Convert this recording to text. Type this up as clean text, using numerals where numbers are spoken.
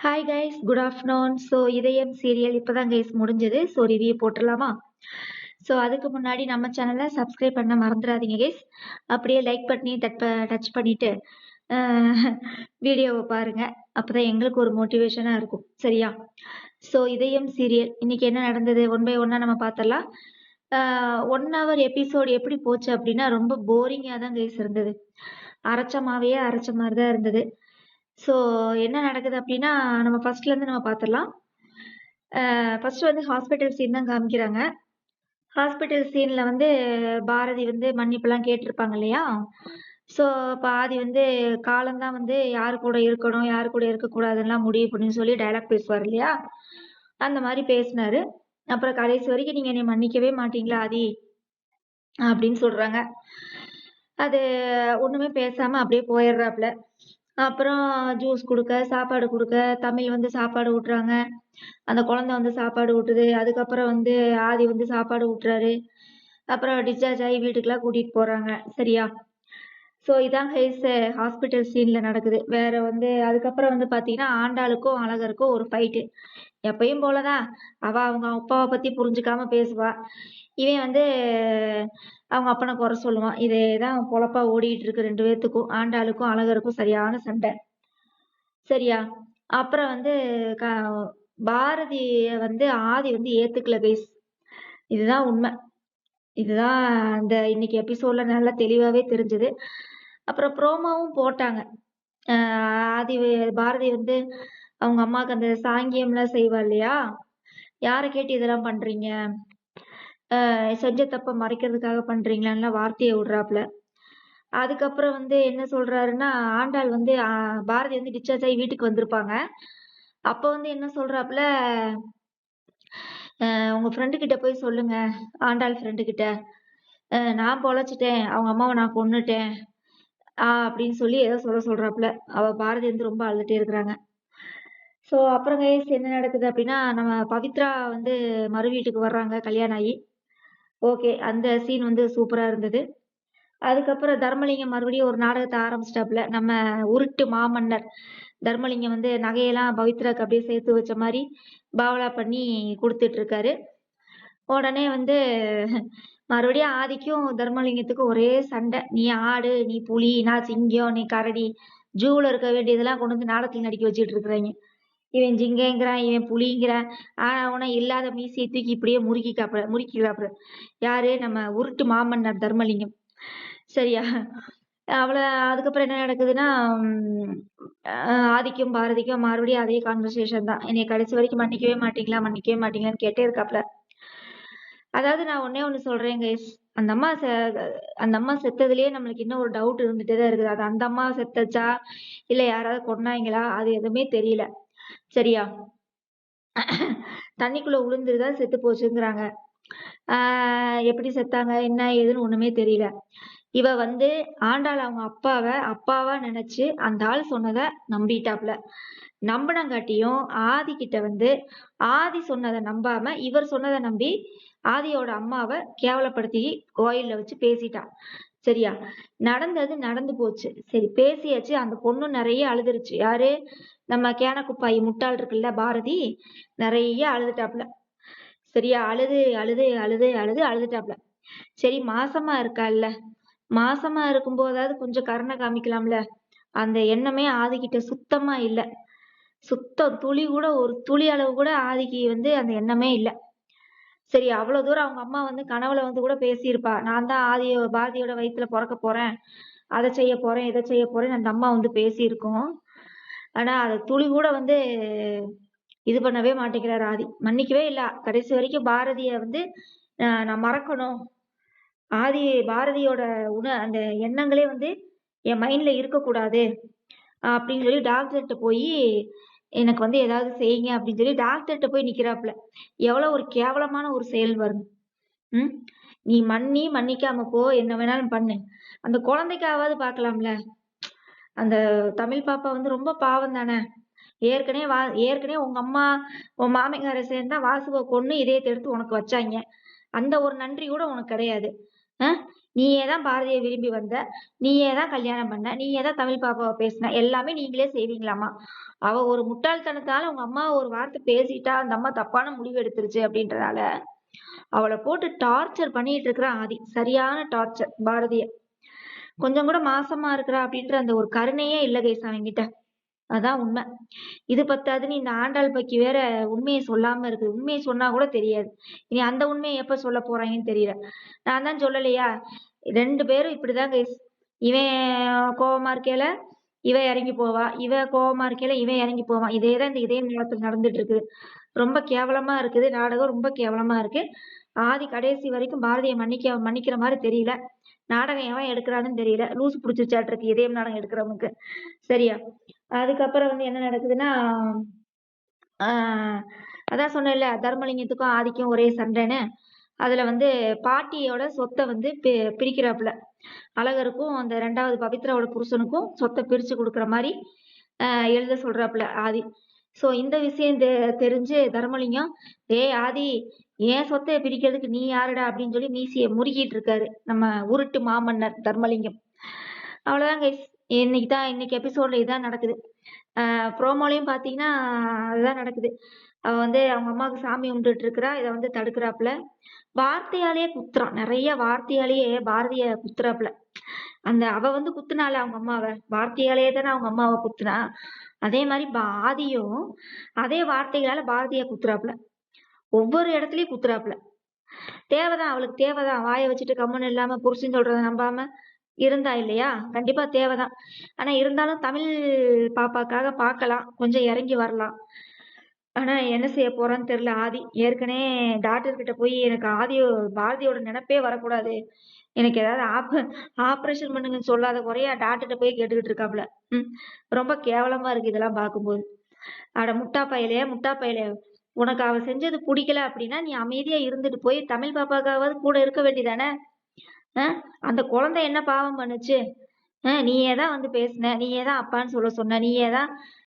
Hi guys, good afternoon. So இதயம் serial இப்போ தான் கைஸ் முடிஞ்சது. So review போட்டுடலாமா? ஸோ அதுக்கு முன்னாடி நம்ம சேனலை சப்ஸ்கிரைப் பண்ண மறந்துடாதீங்க கைஸ். அப்படியே லைக் பண்ணி டச் பண்ணிட்டு வீடியோவை பாருங்க. அப்போதான் எங்களுக்கு ஒரு மோட்டிவேஷனாக இருக்கும். சரியா? ஸோ இதயம் சீரியல் இன்னைக்கு என்ன நடந்தது ஒன் பை ஒன்னாக நம்ம பார்த்துடலாம். 1 ஹவர் எபிசோடு எப்படி போச்சு அப்படின்னா ரொம்ப போரிங்காக தான் கைஸ் இருந்தது. அரைச்ச மாவையே அரைச்ச மாதிரி தான் இருந்தது. ஸோ என்ன நடக்குது அப்படின்னா நம்ம ஃபர்ஸ்ட்லேருந்து நம்ம பார்த்துடலாம். ஃபர்ஸ்ட் வந்து ஹாஸ்பிட்டல் சீன் தான் காமிக்கிறாங்க. ஹாஸ்பிட்டல் சீனில் வந்து பாரதி வந்து மன்னிப்புலாம் கேட்டிருப்பாங்க இல்லையா? ஸோ இப்போ ஆதி வந்து காலம்தான் வந்து யார் கூட இருக்கணும் யார் கூட இருக்கக்கூடாதுன்னெலாம் முடிவு பண்ணி சொல்லி டைலாக் பேசுவார் இல்லையா? அந்த மாதிரி பேசினாரு. அப்புறம் கடைசி வரைக்கும் நீங்கள் என்னை மன்னிக்கவே மாட்டீங்களா ஆதி அப்படின்னு சொல்கிறாங்க. அது ஒன்றுமே பேசாமல் அப்படியே போயிடுறாப்புல. அப்புறம் ஜூஸ் கொடுக்க சாப்பாடு கொடுக்க தமிழ் வந்து சாப்பாடு ஊட்டுறாங்க. அந்த குழந்தை வந்து சாப்பாடு ஊட்டுது. அதுக்கப்புறம் வந்து ஆதி வந்து சாப்பாடு ஊட்டுறாரு. அப்புறம் டிஸ்சார்ஜ் ஆகி வீட்டுக்கெல்லாம் கூட்டிகிட்டு போகிறாங்க. சரியா? ஸோ இதான் ஹைஸ் ஹாஸ்பிட்டல் சீனில் நடக்குது. வேற வந்து அதுக்கப்புறம் வந்து பார்த்தீங்கன்னா ஆண்டாளுக்கும் அழகருக்கும் ஒரு ஃபைட்டு. எப்பயும் போலதான் அவங்க அப்பாவை பற்றி புரிஞ்சுக்காம பேசுவா. இவன் வந்து அவங்க அப்பனை குறை சொல்லுவான். இதே தான் பொழப்பா ஓடிட்டு இருக்கு 2 பேர்த்துக்கும். ஆண்டாளுக்கும் அழகருக்கும் சரியான சண்டை. சரியா? அப்புறம் வந்து பாரதிய வந்து ஆதி வந்து ஏத்துக்கல கைஸ். இதுதான் உண்மை. இதுதான் அந்த இன்னைக்கு எபிசோட்ல நல்லா தெளிவாவே தெரிஞ்சது. அப்புறம் ப்ரோமோவும் போட்டாங்க. ஆதி பாரதி வந்து அவங்க அம்மாவுக்கு அந்த சாங்கியம்லாம் செய்வா இல்லையா? யாரை கேட்டு இதெல்லாம் பண்றீங்க? செஞ்ச தப்ப மறைக்கிறதுக்காக பண்றீங்களான்னு வார்த்தையை விடுறாப்புல. அதுக்கப்புறம் வந்து என்ன சொல்றாருன்னா ஆண்டாள் வந்து பாரதி வந்து டிஸ்சார்ஜ் ஆகி வீட்டுக்கு வந்திருப்பாங்க. அப்போ வந்து என்ன சொல்றாப்புல, உங்க ஃப்ரெண்டு கிட்ட போய் சொல்லுங்க, ஆண்டாள் ஃப்ரெண்டு கிட்ட நான் பொழைச்சிட்டேன், அவங்க அம்மாவை நான் கொன்னுட்டேன் அப்படின்னு சொல்லி ஏதோ சொல்றாப்புல. அவ பாரதி வந்து ரொம்ப அழுதுட்டே இருக்கிறாங்க. ஸோ அப்புறம் கைஸ் என்ன நடக்குது அப்படின்னா நம்ம பவித்ரா வந்து மறு வீட்டுக்கு வர்றாங்க கல்யாணம் ஆகி. ஓகே, அந்த சீன் வந்து சூப்பரா இருந்தது. அதுக்கப்புறம் தர்மலிங்கம் மறுபடியும் ஒரு நாடகத்தை ஆரம்பிச்சிட்டாப்புல. நம்ம உருட்டு மாமன்னர் தர்மலிங்கம் வந்து நகையெல்லாம் பவித்ராக்கு அப்படியே சேர்த்து வச்ச மாதிரி பாவலா பண்ணி கொடுத்துட்டு இருக்காரு. உடனே வந்து மறுபடியும் ஆதிக்கும் தர்மலிங்கத்துக்கும் ஒரே சண்டை. நீ ஆடு, நீ புலி, நான் சிங்கம், நீ கரடி, ஜூல இருக்க வேண்டியதெல்லாம் கொண்டு வந்து நாடகத்தில் நடிக்க வச்சுட்டு இருக்கிறாங்க. இவன் ஜிங்கங்கிறான், இவன் புலிங்கிறான். ஆனா அவனை இல்லாத மீசையை தூக்கி இப்படியே முறுக்கிக்கிறாப்புல. யாரு? நம்ம உருட்டு மாமன்னர் தர்மலிங்கம். சரியா? அதுக்கப்புறம் என்ன நடக்குதுன்னா ஆதிக்கும் பாரதிக்கும் மறுபடியும் அதே கான்வர்சேஷன் தான். என்னை கடைசி வரைக்கும் மன்னிக்கவே மாட்டீங்களான்னு கேட்டே இருக்காப்ல. அதாவது நான் ஒன்னே ஒண்ணு சொல்றேன் கைஸ். அந்த அம்மா செத்ததுலயே நம்மளுக்கு இன்னும் ஒரு டவுட் இருந்துட்டே தான் இருக்குது. அது அந்த அம்மா செத்தச்சா இல்ல யாராவது கொன்னாங்களா அது எதுவுமே தெரியல. சரியா? தண்ணிக்குள்ள விழுந்துதான் செத்து போச்சுங்கிறாங்க. எப்படி செத்தாங்க என்ன ஏதுன்னு ஒண்ணுமே தெரியல. இவ வந்து ஆண்டாள் அவங்க அப்பாவா நினைச்சு அந்த ஆள் சொன்னதை நம்பிட்டாப்ல. நம்பினங்காட்டியும் ஆதி கிட்ட வந்து ஆதி சொன்னதை நம்பாம இவர் சொன்னதை நம்பி ஆதியோட அம்மாவை கேவலப்படுத்தி கோயில்ல வச்சு பேசிட்டான். சரியா? நடந்தது நடந்து போச்சு. சரி பேசியாச்சு. அந்த பொண்ணு நிறைய அழுதுருச்சு. யாரு? நம்ம கேனக்குப்பாயி முட்டாள் இருக்குல்ல பாரதி, நிறைய அழுதுட்டாப்ல. சரியா? அழுது அழுது அழுது அழுது அழுதுட்டாப்ல. சரி மாசமா இருக்கால்ல, மாசமா இருக்கும் போதாவது கொஞ்சம் கருணை காமிக்கலாம்ல. அந்த எண்ணமே ஆதிக்கிட்ட சுத்தமா இல்ல. சுத்தம் துளி கூட ஒரு துளி அளவு கூட ஆதிக்கு வந்து அந்த எண்ணமே இல்ல. சரி அவ்வளவு தூரம் அவங்க அம்மா வந்து கனவுல வந்து கூட பேசியிருப்பா. நான் தான் பாரதியோட வயித்துல பிறக்க போறேன், அதை செய்ய போறேன், இதை செய்ய போறேன்னு அந்த அம்மா வந்து பேசியிருக்கோம். ஆனா அதை துளி கூட வந்து இது பண்ணவே மாட்டேங்கிறார் ஆதி. மன்னிக்கவே இல்ல. கடைசி வரைக்கும் பாரதிய வந்து நான் மறக்கணும், பாரதியோட அந்த எண்ணங்களே வந்து என் மைண்ட்ல இருக்கக்கூடாது அப்படின்னு சொல்லி டாக்டர்கிட்ட போய் எனக்கு வந்து ஏதாவது செய்யுங்க அப்படின்னு சொல்லி டாக்டர்கிட்ட போய் நிக்கிறாப்புல. எவ்வளவு ஒரு கேவலமான ஒரு செயல் வரும். நீ மன்னிக்காம போ, என்ன வேணாலும் பண்ணு, அந்த குழந்தைக்காவது பார்க்கலாம்ல. அந்த தமிழ் பாப்பா வந்து ரொம்ப பாவம் தானே. ஏற்கனவே உங்க அம்மா உன் மாமியாரை சேர்ந்தா வாசுவை கொன்னு இதயத்தை எடுத்து உனக்கு வச்சாங்க. அந்த ஒரு நன்றி கூட உனக்கு கிடையாது. நீயே தான் பாரதியை விரும்பி வந்த, நீயே தான் கல்யாணம் பண்ண, நீயே தான் தமிழ் பாப்பாவ பேசின, எல்லாமே நீங்களே செய்வீங்களாமா. அவ ஒரு முட்டாள்தனத்தால உங்க அம்மா ஒரு வார்த்தை பேசிட்டா, அந்த அம்மா தப்பான முடிவு எடுத்துருச்சு அப்படின்றதால, அவள போட்டு டார்ச்சர் பண்ணிட்டு இருக்கிறான் ஆதி. சரியான டார்ச்சர் பாரதிய. கொஞ்சம் கூட மாசமா இருக்கிறா அப்படின்ற அந்த ஒரு கருணையே இல்ல கைஸ் அவன்கிட்ட. அதான் உண்மை. இது பத்தாதுன்னு இந்த ஆண்டாள் பக்கி வேற உண்மையை சொல்லாம இருக்குது. உண்மையை சொன்னா கூட தெரியாது. இனி அந்த உண்மையை எப்ப சொல்ல போறாங்கன்னு தெரியல. நான் தான் சொல்லலையா, 2 பேரும் இப்படிதான் கைஸ். இவன் கோவமா இருக்கையில இவ இறங்கி போவா, இவ கோவமா இருக்கையில இவன் இறங்கி போவான். இதேதான் இந்த இதயம் நாடகத்துல நடந்துட்டு இருக்குது. ரொம்ப கேவலமா இருக்குது நாடகம், ரொம்ப கேவலமா இருக்கு. ஆதி கடைசி வரைக்கும் பாரதியை மன்னிக்கிற மாதிரி தெரியல. நாடகம் எவன் எடுக்கிறான்னு தெரியல. லூசு புடிச்சிருச்சாட்டு இருக்கு இதயம் நாடகம் எடுக்கிறவனுக்கு. சரியா? அதுக்கப்புறம் வந்து என்ன நடக்குதுன்னா, ஆஹ் அதான் சொன்னேன்ல தர்மலிங்கத்துக்கும் ஆதிக்கும் ஒரே சண்டைன்னு. அதுல வந்து பாட்டியோட சொத்தை வந்து பிரிக்கிறாப்புல. அழகருக்கும் அந்த 2வது பவித்ராவோட புருஷனுக்கும் சொத்தை பிரிச்சு கொடுக்குற மாதிரி எழுத சொல்றாப்புல ஆதி. சோ இந்த விஷயம் தெரிஞ்சு தர்மலிங்கம், ஏய் ஆதி, ஏன் சொத்தை பிரிக்கிறதுக்கு நீ யாருடா அப்படின்னு சொல்லி மீசியை முறுக்கிட்டு இருக்காரு நம்ம உருட்டு மாமன்னர் தர்மலிங்கம். அவ்வளவுதான் கைஸ். இன்னைக்கு எபிசோட்ல இதான் நடக்குது. ப்ரோமோலையும் பாத்தீங்கன்னா அதுதான் நடக்குது. அவ வந்து அவங்க அம்மாவுக்கு சாமி கும்பிட்டுட்டு இருக்கிறா, இதை வந்து தடுக்கிறாப்புல. வார்த்தையாலேயே குத்துறான், நிறைய வார்த்தையாலேயே பாரதிய குத்துறாப்புல. அவ வந்து குத்துனால அவங்க அம்மாவை, வார்த்தையாலேயே தானே அவங்க அம்மாவை குத்துனா. அதே மாதிரி ஆதியும் அதே வார்த்தைகளால பாரதிய குத்துறாப்புல. ஒவ்வொரு இடத்துலயும் குத்துறாப்புல. தேவைதான், அவளுக்கு தேவைதான். வாயை வச்சுட்டு கம்முன்னு இல்லாம புருஷன் சொல்றதை நம்பாம இருந்தா இல்லையா? கண்டிப்பா தேவைதான். ஆனா இருந்தாலும் தமிழ் பாப்பாக்காக பார்க்கலாம், கொஞ்சம் இறங்கி வரலாம். ஆனா என்ன செய்ய போறான்னு தெரியல ஆதி. ஏற்கனவே டாக்டர் கிட்ட போய் எனக்கு பாரதியோட நினைப்பே வரக்கூடாது, எனக்கு ஏதாவது ஆப்ரேஷன் பண்ணுங்கன்னு சொல்லாத குறையா டாக்டர்கிட்ட போய் கேட்டுக்கிட்டு இருக்காப்புல. ரொம்ப கேவலமா இருக்கு இதெல்லாம் பார்க்கும்போது. அட முட்டா பயலே, உனக்கு அவ செஞ்சது பிடிக்கல அப்படின்னா நீ அமைதியா இருந்துட்டு போய் தமிழ் பாப்பாக்காவது கூட இருக்க வேண்டியதானே? அந்த குழந்தை என்ன பாவம் பண்ணுச்சு? நீயே தான் வந்து பேசுன, நீயே தான் அப்பான்னு சொல்ல சொன்ன, நீயே தான்